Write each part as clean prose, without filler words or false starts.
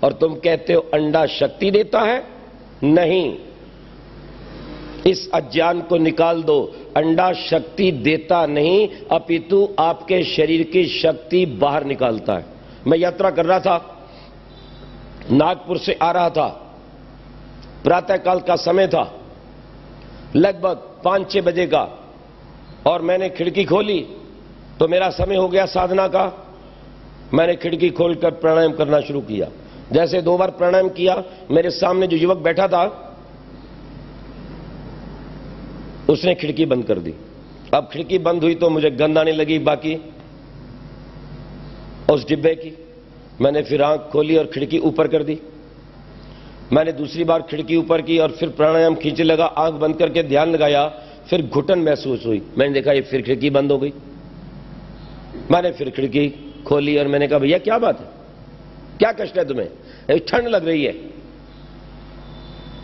और तुम कहते हो अंडा शक्ति देता है। नहीं, इस अज्ञान को निकाल दो। अंडा शक्ति देता नहीं, अपितु आपके शरीर की शक्ति बाहर निकालता है। मैं यात्रा कर रहा था, नागपुर से आ रहा था, प्रातःकाल का समय था, लगभग 5-6 बजे का, और मैंने खिड़की खोली तो मेरा समय हो गया साधना का। मैंने खिड़की खोलकर प्राणायाम करना शुरू किया। जैसे 2 बार प्राणायाम किया, मेरे सामने जो युवक बैठा था उसने खिड़की बंद कर दी। अब खिड़की बंद हुई तो मुझे गंध आने लगी बाकी उस डिब्बे की। मैंने फिर आंख खोली और खिड़की ऊपर कर दी। मैंने दूसरी बार खिड़की ऊपर की और फिर प्राणायाम खींचने लगा। आंख बंद करके ध्यान लगाया, फिर घुटन महसूस हुई। मैंने देखा ये फिर खिड़की बंद हो गई। मैंने फिर खिड़की खोली और मैंने कहा भैया क्या बात है, क्या कष्ट है तुम्हें? ठंड लग रही है।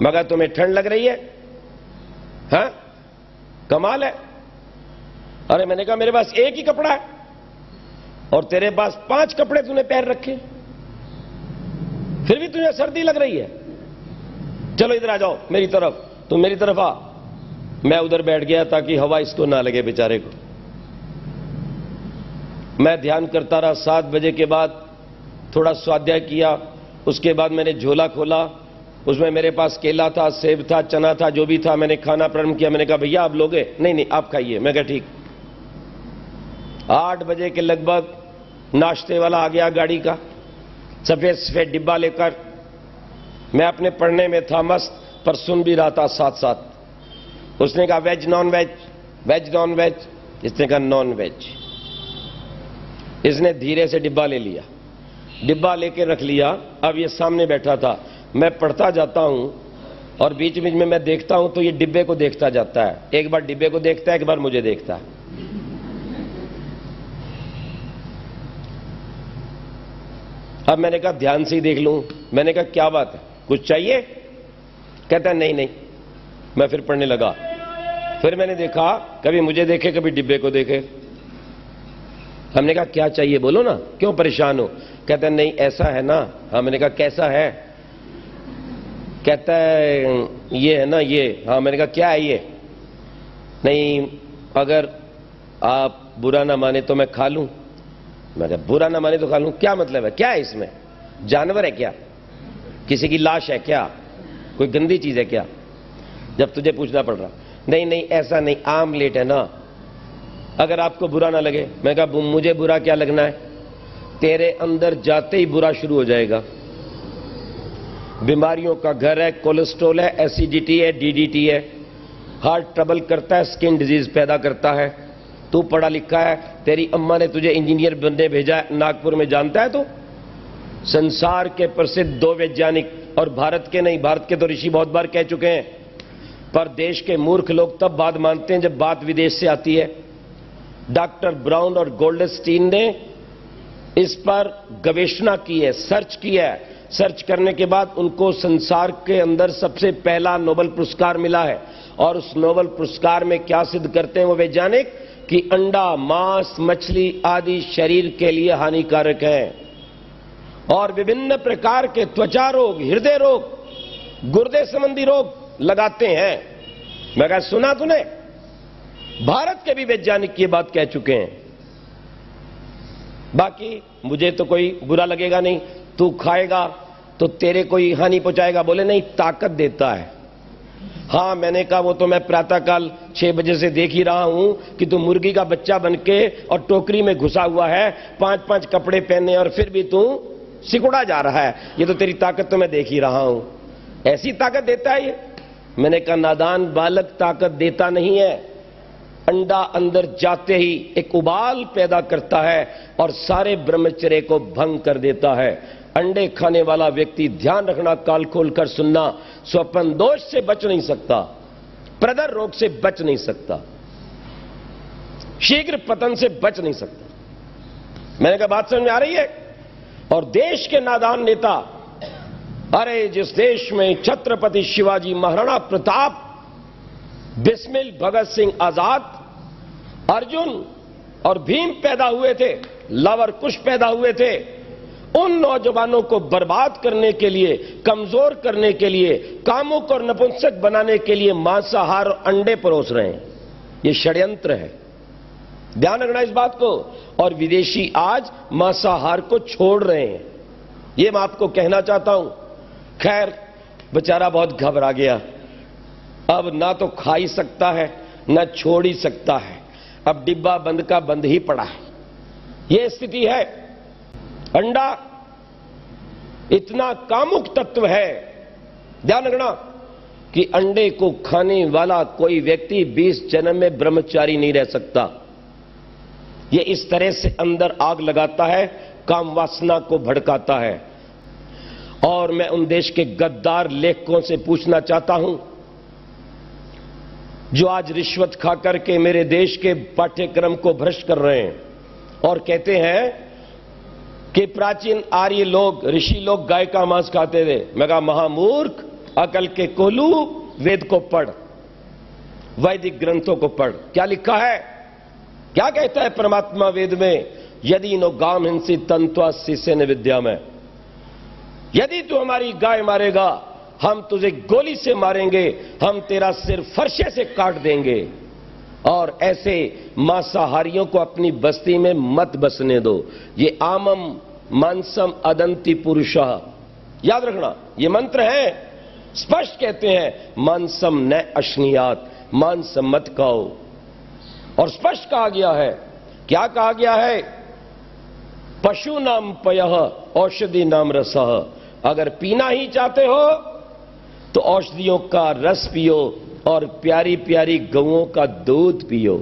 मगर तुम्हें ठंड लग रही है? हाँ, कमाल है। अरे मैंने कहा मेरे पास एक ही कपड़ा है और तेरे पास 5 कपड़े तूने पहन रखे, फिर भी तुझे सर्दी लग रही है। चलो इधर आ जाओ मेरी तरफ, तुम मेरी तरफ आ। मैं उधर बैठ गया ताकि हवा इसको ना लगे बेचारे को। मैं ध्यान करता रहा। 7 बजे के बाद थोड़ा स्वाध्याय किया। उसके बाद मैंने झोला खोला, उसमें मेरे पास केला था, सेब था, चना था, जो भी था। मैंने खाना प्रारंभ किया। मैंने कहा भैया आप लोगे? नहीं नहीं आप खाइए। मैं कहा ठीक। 8 बजे के लगभग नाश्ते वाला आ गया गाड़ी का, सफेद सफेद डिब्बा लेकर। मैं अपने पढ़ने में था मस्त, पर सुन भी रहा था साथ साथ। उसने कहा veg non veg, veg non veg. इसने कहा नॉन वेज। इसने धीरे से डिब्बा ले लिया, डिब्बा लेके रख लिया। अब ये सामने बैठा था। मैं पढ़ता जाता हूं और बीच बीच में मैं देखता हूं तो ये डिब्बे को देखता जाता है। एक बार डिब्बे को देखता है, एक बार मुझे देखता है। अब मैंने कहा ध्यान से ही देख लूं। मैंने कहा क्या बात है, कुछ चाहिए? कहता है नहीं नहीं। मैं फिर पढ़ने लगा। फिर मैंने देखा, कभी मुझे देखे कभी डिब्बे को देखे। हमने कहा क्या चाहिए बोलो ना, क्यों परेशान हो? कहता है नहीं ऐसा है ना। हाँ, मैंने कहा कैसा है? कहता है ये है ना ये। हाँ, मैंने कहा क्या है ये? नहीं अगर आप बुरा ना माने तो मैं खा लूं। मैं कहा बुरा ना माने तो खा लूं, क्या मतलब है? क्या है इसमें? जानवर है क्या? किसी की लाश है क्या? कोई गंदी चीज है क्या? जब तुझे पूछना पड़ रहा। नहीं नहीं ऐसा नहीं, आमलेट है ना, अगर आपको बुरा ना लगे। मैं कहा मुझे बुरा क्या लगना है? तेरे अंदर जाते ही बुरा शुरू हो जाएगा। बीमारियों का घर है, कोलेस्ट्रॉल है, एसिडिटी है, डीडीटी है, हार्ट ट्रबल करता है, स्किन डिजीज पैदा करता है। तू पढ़ा लिखा है, तेरी अम्मा ने तुझे इंजीनियर बनने भेजा है नागपुर में, जानता है तू? संसार के प्रसिद्ध 2 वैज्ञानिक, और भारत के नहीं, भारत के तो ऋषि बहुत बार कह चुके हैं, पर देश के मूर्ख लोग तब बात मानते हैं जब बात विदेश से आती है। डॉक्टर ब्राउन और गोल्डस्टीन ने इस पर गवेषणा की है, सर्च किया है। सर्च करने के बाद उनको संसार के अंदर सबसे पहला नोबेल पुरस्कार मिला है। और उस नोबेल पुरस्कार में क्या सिद्ध करते हैं वो वैज्ञानिक कि अंडा, मांस, मछली आदि शरीर के लिए हानिकारक है और विभिन्न प्रकार के त्वचा रोग, हृदय रोग, गुर्दे संबंधी रोग लगाते हैं। मैं कहा सुना तूने? भारत के भी वैज्ञानिक ये बात कह चुके हैं। बाकी मुझे तो कोई बुरा लगेगा नहीं, तू खाएगा तो तेरे कोई हानि पहुंचाएगा? बोले नहीं, ताकत देता है। हाँ, मैंने कहा वो तो मैं प्रातःकाल 6 बजे से देख ही रहा हूं कि तू मुर्गी का बच्चा बनके और टोकरी में घुसा हुआ है, 5-5 कपड़े पहने और फिर भी तू सिकुड़ा जा रहा है। ये तो तेरी ताकत तो मैं देख ही रहा हूं। ऐसी ताकत देता है ये? मैंने कहा नादान बालक, ताकत देता नहीं है। अंडा अंदर जाते ही एक उबाल पैदा करता है और सारे ब्रह्मचर्य को भंग कर देता है। अंडे खाने वाला व्यक्ति, ध्यान रखना, काल खोल कर सुनना, स्वप्न दोष से बच नहीं सकता, प्रदर रोग से बच नहीं सकता, शीघ्र पतन से बच नहीं सकता। मैंने कहा बात समझ में आ रही है? और देश के नादान नेता, अरे जिस देश में छत्रपति शिवाजी महाराणा प्रताप, बिस्मिल, भगत सिंह आजाद, अर्जुन और भीम पैदा हुए थे, लव और कुश पैदा हुए थे, उन नौजवानों को बर्बाद करने के लिए, कमजोर करने के लिए, कामुक और नपुंसक बनाने के लिए मांसाहार और अंडे परोस रहे हैं। ये षड्यंत्र है, ध्यान रखना इस बात को। और विदेशी आज मांसाहार को छोड़ रहे हैं, ये मैं आपको कहना चाहता हूं। खैर, बेचारा बहुत घबरा गया, अब ना तो खा ही सकता है ना छोड़ ही सकता है, अब डिब्बा बंद का बंद ही पड़ा है। यह स्थिति है। अंडा इतना कामुक तत्व है, ध्यान रखना, कि अंडे को खाने वाला कोई व्यक्ति 20 जन्म में ब्रह्मचारी नहीं रह सकता। यह इस तरह से अंदर आग लगाता है, काम वासना को भड़काता है। और मैं उन देश के गद्दार लेखकों से पूछना चाहता हूं जो आज रिश्वत खा करके मेरे देश के पाठ्यक्रम को भ्रष्ट कर रहे हैं और कहते हैं कि प्राचीन आर्य लोग, ऋषि लोग गाय का मांस खाते थे। मैं कहा, महामूर्ख, अकल के कोल्हू, वेद को पढ़, वैदिक ग्रंथों को पढ़। क्या लिखा है, क्या कहता है परमात्मा वेद में? यदि नो गाम हिंसी तंत्वा शिष्य ने विद्या में, यदि तू हमारी गाय मारेगा हम तुझे गोली से मारेंगे, हम तेरा सिर फरसे से काट देंगे। और ऐसे मांसाहारियों को अपनी बस्ती में मत बसने दो। ये आमम मांसम अदंति पुरुषः, याद रखना, ये मंत्र है, स्पष्ट कहते हैं मांसम न अश्नियात, मांस मत खाओ। और स्पष्ट कहा गया है, क्या कहा गया है? पशु नाम पयः औषधि नाम रसः। अगर पीना ही चाहते हो तो औषधियों का रस पियो और प्यारी प्यारी गौओं का दूध पियो।